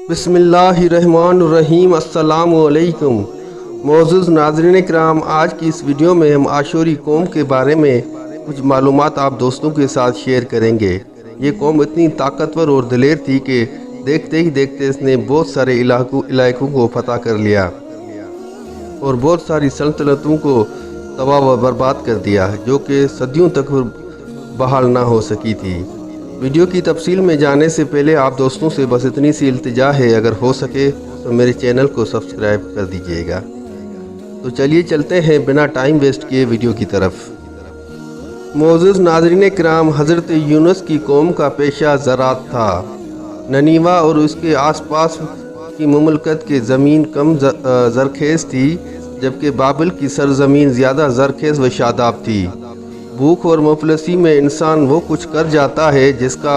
बिस्मिल्लाहिर्रहमानिर्रहीम। अस्सलाम वालेकुम। मोअज़्ज़ज़ नाज़रीन किराम, आज की इस वीडियो में हम आशूरी कौम के बारे में कुछ मालूमात आप दोस्तों के साथ शेयर करेंगे। ये कौम इतनी ताकतवर और दिलेर थी कि देखते ही देखते इसने बहुत सारे इलाकों को फतह कर लिया और बहुत सारी सल्तनतों को तबाह व बर्बाद कर दिया, जो कि सदियों तक बहाल ना हो सकी थी। वीडियो की तफसील में जाने से पहले आप दोस्तों से बस इतनी सी इल्तिजा है, अगर हो सके तो मेरे चैनल को सब्सक्राइब कर दीजिएगा। तो चलिए चलते हैं बिना टाइम वेस्ट किए वीडियो की तरफ। मोअज़्ज़ज़ नाज़रीन किराम, हज़रत यूनुस की कौम का पेशा ज़राअत था। ननीवा और उसके आसपास की मुमलकत की ज़मीन कम ज़रखेज़ थी, जबकि बाबिल की सरज़मीन ज़्यादा ज़रखेज़ व शादाब थी। भूख और मुफलसी में इंसान वो कुछ कर जाता है जिसका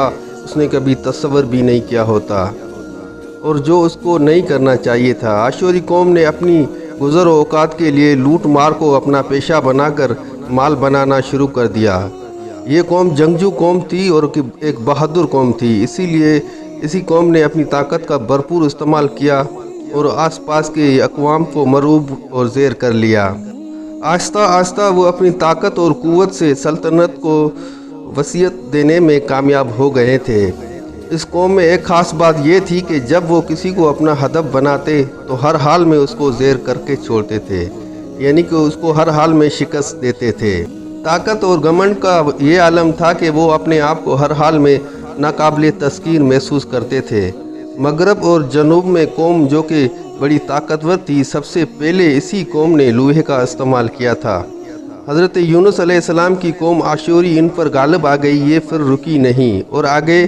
उसने कभी तस्वर भी नहीं किया होता और जो उसको नहीं करना चाहिए था। आशूरी कौम ने अपनी गुज़र औकात के लिए लूट मार को अपना पेशा बनाकर माल बनाना शुरू कर दिया। ये कौम जंगजू कौम थी और एक बहादुर कौम थी, इसीलिए इसी कौम ने अपनी ताकत का भरपूर इस्तेमाल किया और आसपास के अक़वाम को मरूब और ज़ेर कर लिया। आहिस्ता आहिस्ता वो अपनी ताकत और क़ुव्वत से सल्तनत को वसीयत देने में कामयाब हो गए थे। इस कौम में एक ख़ास बात ये थी कि जब वो किसी को अपना हदफ बनाते तो हर हाल में उसको ज़ेर करके छोड़ते थे, यानी कि उसको हर हाल में शिकस्त देते थे। ताकत और घमंड का ये आलम था कि वो अपने आप को हर हाल में नाकाबिल तस्कीर महसूस करते थे। मगरब और जनूब में कौम जो कि बड़ी ताकतवर थी, सबसे पहले इसी कौम ने लोहे का इस्तेमाल किया था। हज़रत यूनुस अलैहिस्सलाम की कौम आशूरी इन पर गालिब आ गई, ये फिर रुकी नहीं और आगे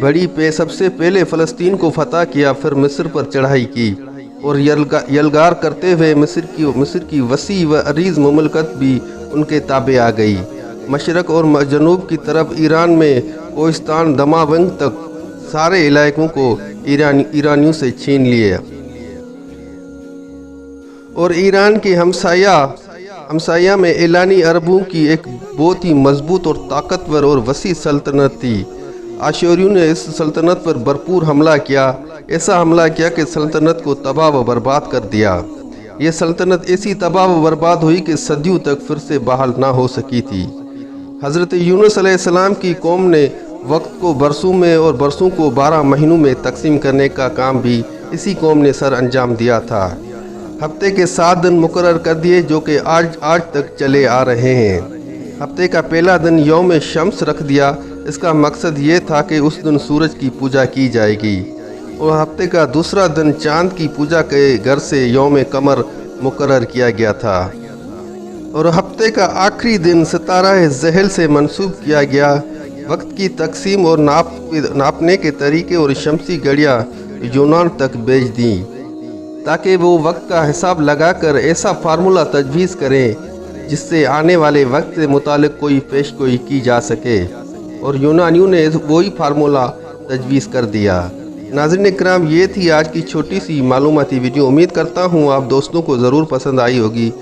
बढ़ी। सबसे पहले फ़लस्तीन को फ़तह किया, फिर मिस्र पर चढ़ाई की और यलगार करते हुए मिस्र की वसी व अरीज़ मुमलकत भी उनके ताबे आ गई। मशरक़ और जनूब की तरफ ईरान में कोहिस्तान दमावंग तक सारे इलाकों को ईरानियों से छीन लिए और ईरान के हमसाया में ईरानी अरबों की एक बहुत ही मजबूत और ताकतवर और वसी सल्तनत थी। आशूरियों ने इस सल्तनत पर भरपूर हमला किया, ऐसा हमला किया कि सल्तनत को तबाह व बर्बाद कर दिया। ये सल्तनत ऐसी तबाह व बर्बाद हुई कि सदियों तक फिर से बहाल ना हो सकी थी। हज़रत यूनुस अलैहिस्सलाम की कौम ने वक्त को बरसों में और बरसों को 12 महीनों में तकसीम करने का काम भी इसी कौम ने सर अंजाम दिया था। हफ्ते के 7 दिन मुकर्रर कर दिए, जो कि आज तक चले आ रहे हैं। हफ्ते का पहला दिन यौम शम्स रख दिया। इसका मकसद ये था कि उस दिन सूरज की पूजा की जाएगी और हफ्ते का दूसरा दिन चाँद की पूजा के घर से यौम कमर मुकर्रर किया गया था और हफ्ते का आखिरी दिन सितारा ज़हल से मंसूब किया गया। वक्त की तकसीम और नापने के तरीके और शमसी घड़ियाँ यूनान तक भेज दी ताकि वो वक्त का हिसाब लगाकर ऐसा फार्मूला तजवीज़ करें जिससे आने वाले वक्त से मुतालिक कोई पेशगोई की जा सके और यूनानियों ने वही फार्मूला तजवीज़ कर दिया। नाज़रीन किराम, ये थी आज की छोटी सी मालूमाती वीडियो। उम्मीद करता हूँ आप दोस्तों को ज़रूर पसंद आई होगी।